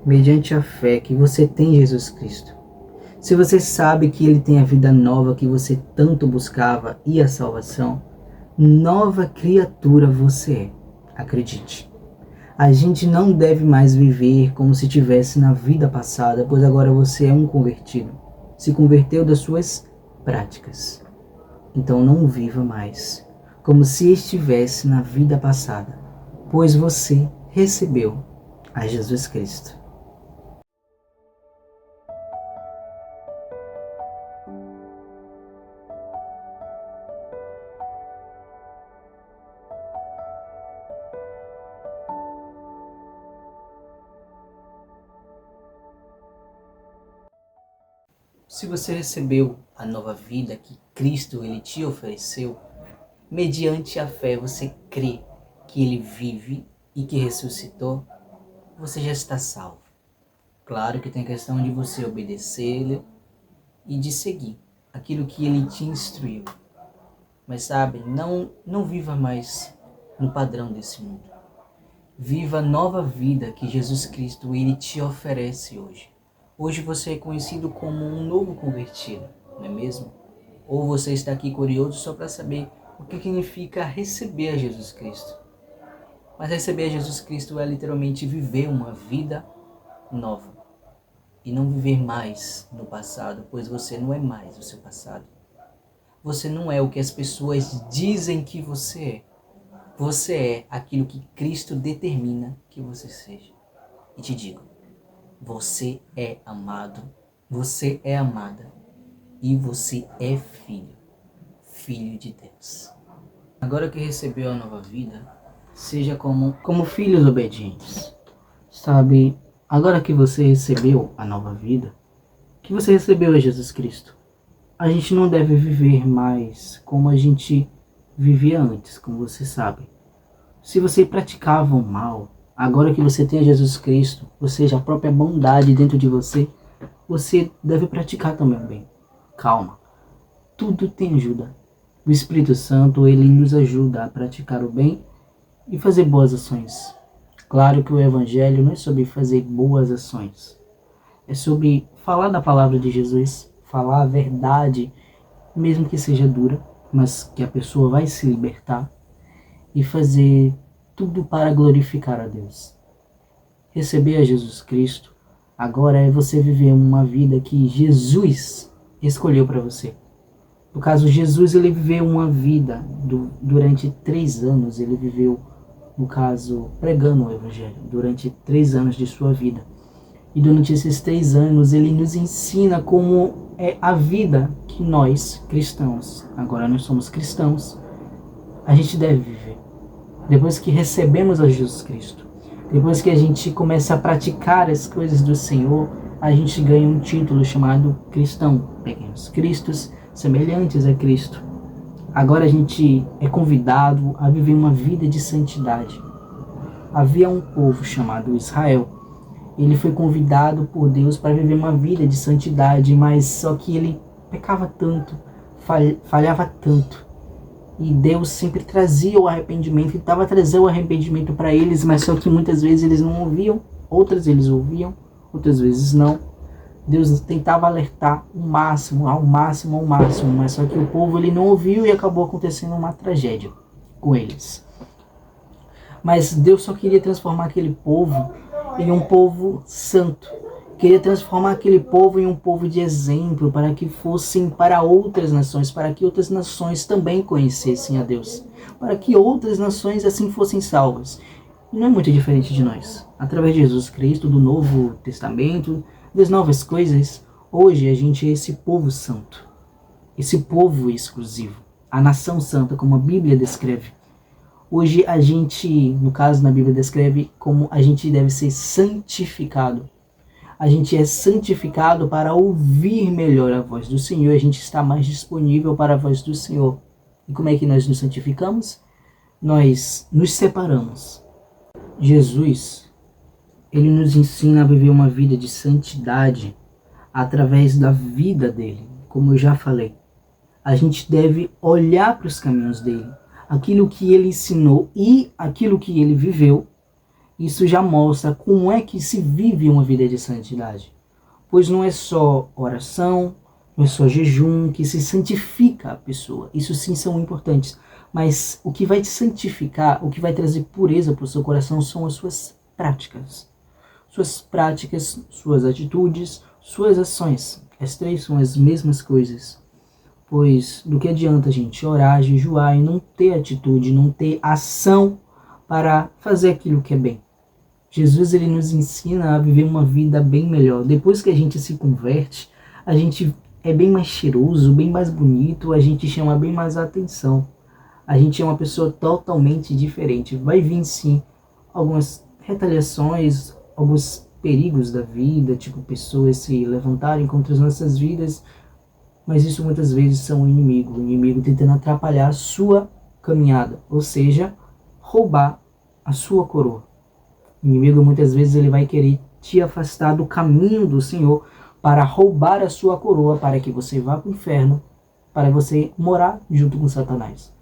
mediante a fé que você tem em Jesus Cristo. Se você sabe que Ele tem a vida nova que você tanto buscava e a salvação, nova criatura você é. Acredite. A gente não deve mais viver como se tivesse na vida passada, pois agora você é um convertido. Se converteu das suas práticas. Então não viva mais como se estivesse na vida passada, pois você recebeu a Jesus Cristo. Se você recebeu a nova vida que Cristo ele te ofereceu, mediante a fé você crê que Ele vive e que ressuscitou, você já está salvo. Claro que tem questão de você obedecer-lhe e de seguir aquilo que Ele te instruiu. Mas sabe, não viva mais no padrão desse mundo. Viva a nova vida que Jesus Cristo ele te oferece hoje. Hoje você é conhecido como um novo convertido, não é mesmo? Ou você está aqui curioso só para saber o que significa receber a Jesus Cristo. Mas receber a Jesus Cristo é literalmente viver uma vida nova. E não viver mais no passado, pois você não é mais o seu passado. Você não é o que as pessoas dizem que você é. Você é aquilo que Cristo determina que você seja. E te digo, você é amado, você é amada e você é filho, filho de Deus. Agora que recebeu a nova vida, seja como filhos obedientes. Sabe, agora que você recebeu a nova vida, que você recebeu a Jesus Cristo, a gente não deve viver mais como a gente vivia antes, como você sabe. Se você praticava o mal, agora que você tem a Jesus Cristo, ou seja, a própria bondade dentro de você, você deve praticar também o bem. Calma, tudo tem ajuda. O Espírito Santo, ele nos ajuda a praticar o bem e fazer boas ações. Claro que o Evangelho não é sobre fazer boas ações. É sobre falar da palavra de Jesus, falar a verdade, mesmo que seja dura, mas que a pessoa vai se libertar e fazer tudo para glorificar a Deus. Receber a Jesus Cristo agora é você viver uma vida que Jesus escolheu para você. No caso, Jesus ele viveu uma vida durante 3 anos, ele viveu, no caso, pregando o Evangelho, durante 3 anos de sua vida. E durante esses 3 anos ele nos ensina como é a vida que nós, cristãos, agora nós somos cristãos, a gente deve viver. Depois que recebemos a Jesus Cristo, depois que a gente começa a praticar as coisas do Senhor, a gente ganha um título chamado cristão, pequenos cristos semelhantes a Cristo. Agora a gente é convidado a viver uma vida de santidade. Havia um povo chamado Israel. Ele foi convidado por Deus para viver uma vida de santidade, mas só que ele pecava tanto, falhava tanto. E Deus sempre trazia o arrependimento, tentava trazer o arrependimento para eles, mas só que muitas vezes eles não ouviam, outras eles ouviam, outras vezes não. Deus tentava alertar ao máximo, mas só que o povo ele não ouviu e acabou acontecendo uma tragédia com eles. Mas Deus só queria transformar aquele povo em um povo santo. Queria transformar aquele povo em um povo de exemplo para que fossem para outras nações, para que outras nações também conhecessem a Deus, para que outras nações assim fossem salvas. E não é muito diferente de nós. Através de Jesus Cristo, do Novo Testamento, das novas coisas, hoje a gente é esse povo santo, esse povo exclusivo, a nação santa, como a Bíblia descreve. Hoje a gente, no caso na Bíblia descreve como a gente deve ser santificado. A gente é santificado para ouvir melhor a voz do Senhor, a gente está mais disponível para a voz do Senhor. E como é que nós nos santificamos? Nós nos separamos. Jesus, ele nos ensina a viver uma vida de santidade através da vida dele, como eu já falei. A gente deve olhar para os caminhos dele, aquilo que ele ensinou e aquilo que ele viveu, Isso já mostra como é que se vive uma vida de santidade. Pois não é só oração, não é só jejum que se santifica a pessoa. Isso sim são importantes. Mas o que vai te santificar, o que vai trazer pureza para o seu coração são as suas práticas. Suas práticas, suas atitudes, suas ações. As três são as mesmas coisas. Pois do que adianta a gente orar, jejuar e não ter atitude, não ter ação para fazer aquilo que é bem. Jesus ele nos ensina a viver uma vida bem melhor. Depois que a gente se converte, a gente é bem mais cheiroso, bem mais bonito, a gente chama bem mais atenção. A gente é uma pessoa totalmente diferente. Vai vir sim algumas retaliações, alguns perigos da vida, tipo pessoas se levantarem contra as nossas vidas, mas isso muitas vezes são o inimigo tentando atrapalhar a sua caminhada, ou seja, roubar a sua coroa. O inimigo muitas vezes ele vai querer te afastar do caminho do Senhor para roubar a sua coroa, para que você vá para o inferno, para você morar junto com Satanás.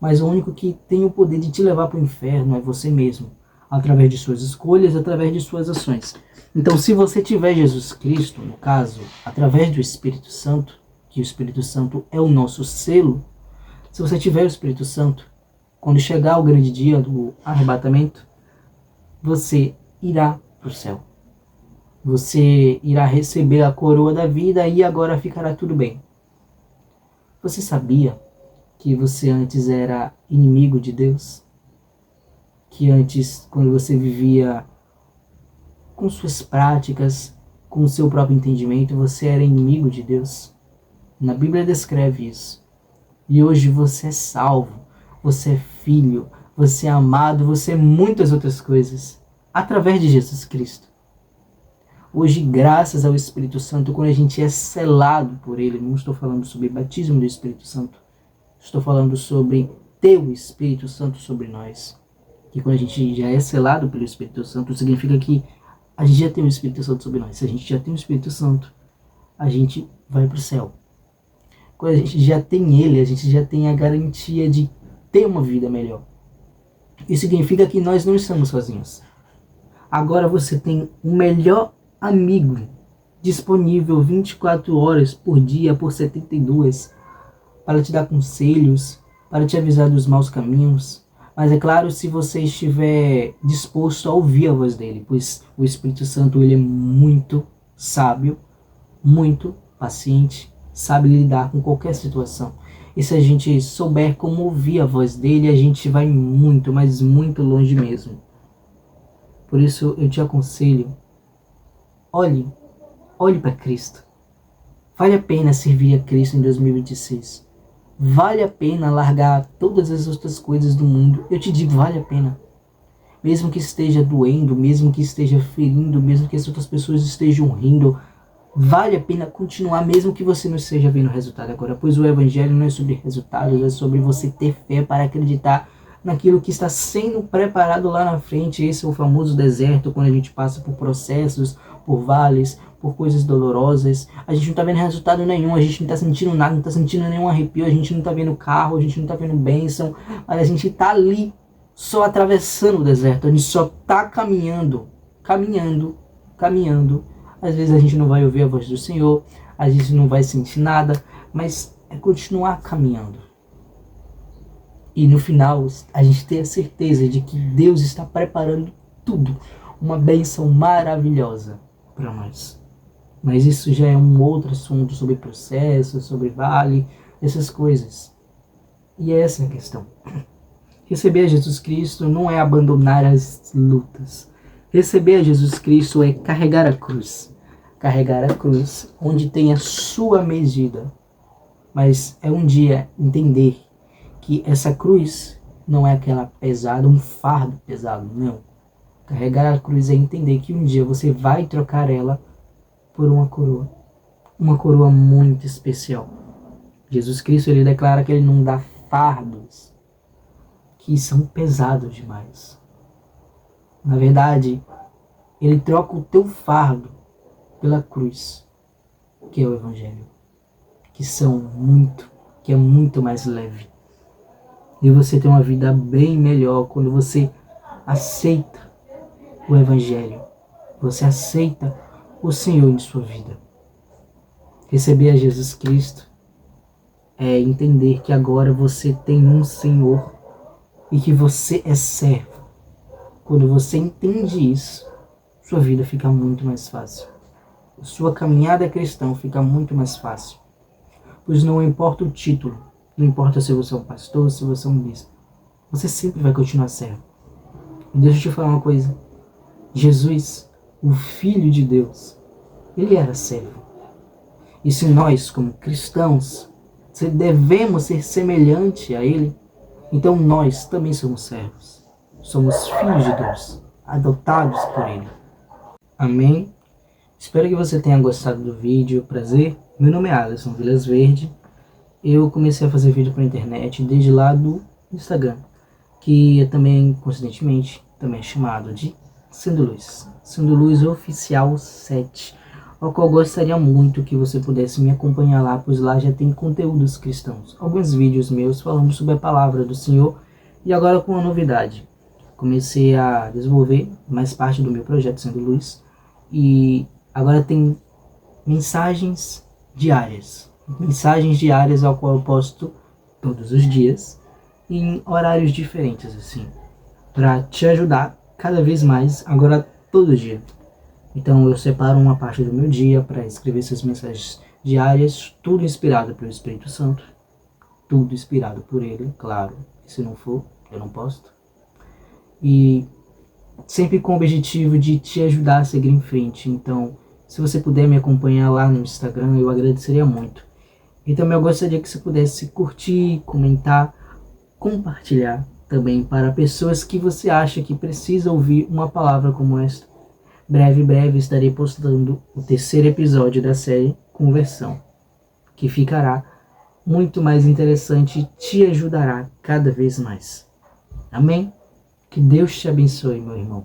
Mas o único que tem o poder de te levar para o inferno é você mesmo, através de suas escolhas, através de suas ações. Então, se você tiver Jesus Cristo, no caso, através do Espírito Santo, que o Espírito Santo é o nosso selo, se você tiver o Espírito Santo, quando chegar o grande dia do arrebatamento, você irá para o céu. Você irá receber a coroa da vida e agora ficará tudo bem. Você sabia que você antes era inimigo de Deus? Que antes, quando você vivia com suas práticas, com o seu próprio entendimento, você era inimigo de Deus? Na Bíblia descreve isso. E hoje você é salvo, você é filho, você é amado, você é muitas outras coisas, através de Jesus Cristo. Hoje, graças ao Espírito Santo, quando a gente é selado por Ele, não estou falando sobre batismo do Espírito Santo, estou falando sobre ter o Espírito Santo sobre nós. Que quando a gente já é selado pelo Espírito Santo, significa que a gente já tem o Espírito Santo sobre nós. Se a gente já tem o Espírito Santo, a gente vai para o céu. Quando a gente já tem Ele, a gente já tem a garantia de ter uma vida melhor. Isso significa que nós não estamos sozinhos. Agora você tem o melhor amigo disponível 24 horas por dia, por 72, para te dar conselhos, para te avisar dos maus caminhos. Mas é claro, se você estiver disposto a ouvir a voz dele, pois o Espírito Santo ele é muito sábio, muito paciente, sabe lidar com qualquer situação. E se a gente souber como ouvir a voz dele, a gente vai muito, mas muito longe mesmo. Por isso eu te aconselho, olhe para Cristo. Vale a pena servir a Cristo em 2026. Vale a pena largar todas as outras coisas do mundo. Eu te digo, vale a pena. Mesmo que esteja doendo, mesmo que esteja ferindo, mesmo que as outras pessoas estejam rindo, vale a pena continuar, mesmo que você não esteja vendo o resultado agora. Pois o Evangelho não é sobre resultados, é sobre você ter fé para acreditar naquilo que está sendo preparado lá na frente. Esse é o famoso deserto, quando a gente passa por processos, por vales, por coisas dolorosas. A gente não está vendo resultado nenhum, a gente não está sentindo nada, não está sentindo nenhum arrepio, a gente não está vendo carro, a gente não está vendo bênção, mas a gente está ali, só atravessando o deserto, a gente só está caminhando. Às vezes a gente não vai ouvir a voz do Senhor, a gente não vai sentir nada, mas é continuar caminhando. E no final, a gente tem a certeza de que Deus está preparando tudo, uma bênção maravilhosa para nós. Mas isso já é um outro assunto sobre processo, sobre vale, essas coisas. E essa é a questão. Receber a Jesus Cristo não é abandonar as lutas. Receber a Jesus Cristo é carregar a cruz. Carregar a cruz onde tem a sua medida. Mas é um dia entender que essa cruz não é aquela pesada, um fardo pesado, não. Carregar a cruz é entender que um dia você vai trocar ela por uma coroa muito especial. Jesus Cristo ele declara que ele não dá fardos que são pesados demais. Na verdade, ele troca o teu fardo pela cruz, que é o Evangelho, que é muito mais leve. E você tem uma vida bem melhor quando você aceita o Evangelho. Você aceita o Senhor em sua vida. Receber a Jesus Cristo é entender que agora você tem um Senhor e que você é servo. Quando você entende isso, sua vida fica muito mais fácil. Sua caminhada cristã fica muito mais fácil. Pois não importa o título, não importa se você é um pastor, se você é um bispo, você sempre vai continuar servo. E deixa eu te falar uma coisa. Jesus, o Filho de Deus, ele era servo. E se nós, como cristãos, devemos ser semelhante a ele, então nós também somos servos. Somos filhos de Deus, adotados por ele. Amém? Espero que você tenha gostado do vídeo. Prazer, meu nome é Alisson Vilas Verde. Eu comecei a fazer vídeo para a internet desde lá do Instagram, que é também, coincidentemente, também é chamado de Sendo Luz. Sendo Luz Oficial 7, ao qual gostaria muito que você pudesse me acompanhar lá, pois lá já tem conteúdos cristãos. Alguns vídeos meus falando sobre a palavra do Senhor e agora com uma novidade. Comecei a desenvolver mais parte do meu projeto Sendo Luz e agora tem mensagens diárias. Mensagens diárias ao qual eu posto todos os dias em horários diferentes, assim, para te ajudar cada vez mais, agora todo dia. Então eu separo uma parte do meu dia para escrever essas mensagens diárias, tudo inspirado pelo Espírito Santo, tudo inspirado por ele, claro. Se não for, eu não posto. E sempre com o objetivo de te ajudar a seguir em frente. Então, se você puder me acompanhar lá no Instagram, eu agradeceria muito. E também eu gostaria que você pudesse curtir, comentar, compartilhar também para pessoas que você acha que precisa ouvir uma palavra como esta. Breve estarei postando o 3º episódio da série Conversão, que ficará muito mais interessante e te ajudará cada vez mais. Amém? Que Deus te abençoe, meu irmão.